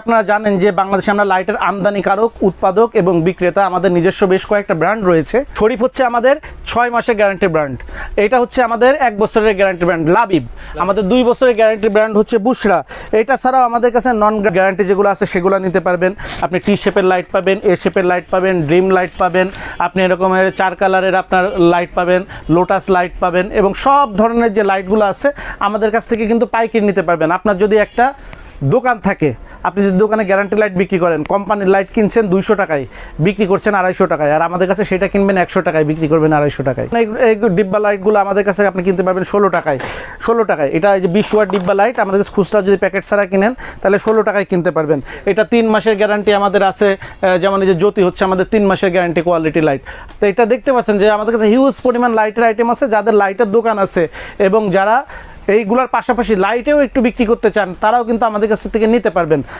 আপনারা জানেন যে বাংলাদেশে আমরা লাইটের আমদানিকারক, উৎপাদক এবং বিক্রেতা। আমাদের নিজস্ব বেশ কয়েকটা ব্র্যান্ড রয়েছে। শরীফ হচ্ছে আমাদের 6 মাসের গ্যারান্টি ব্র্যান্ড, এটা হচ্ছে আমাদের 1 বছরের গ্যারান্টি ব্র্যান্ড লাবিব, আমাদের 2 বছরের গ্যারান্টি ব্র্যান্ড হচ্ছে বুশরা। এটা ছাড়াও আমাদের কাছে নন গ্যারান্টি যেগুলো আছে সেগুলো নিতে পারবেন। আপনি টি শেপের লাইট পাবেন, এ শেপের লাইট পাবেন, ড্রিম লাইট পাবেন, আপনি এরকমের 4 কালারের আপনার লাইট পাবেন, লোটাস লাইট পাবেন, এবং সব ধরনের যে লাইটগুলো আছে আমাদের কাছ থেকে কিন্তু পাইকারি নিতে পারবেন। আপনার যদি একটা দোকান থাকে, আপনি যদি দোকানে গ্যারান্টি লাইট বিক্রি করেন, কোম্পানির লাইট কিনছেন 200 টাকায়, বিক্রি করছেন 250 টাকায়, আর আমাদের কাছে সেটা কিনবেন 100 টাকায়, বিক্রি করবেন 250 টাকায়। এই ডিব্বা লাইটগুলো আমাদের কাছে আপনি কিনতে পারবেন 16 টাকায়। 16 টাকায় এটা এই যে 20 ওয়াট ডিব্বা লাইট আমাদের কাছে খুচরা যদি প্যাকেট ছাড়া কিনেন তাহলে 16 টাকায় কিনতে পারবেন। এটা 3 মাসের গ্যারান্টি আমাদের আছে। যেমন এই যে জ্যোতি হচ্ছে আমাদের 3 মাসের গ্যারান্টি কোয়ালিটি লাইট। তো এটা দেখতে পাচ্ছেন যে আমাদের কাছে হিউজ পরিমাণ লাইটের আইটেম আছে। যাদের লাইটের দোকান আছে এবং যারা এইগুলোর পাশাপাশি লাইটেও একটু বিক্রি করতে চান, তারাও কিন্তু আমাদের কাছ থেকে নিতে পারবেন।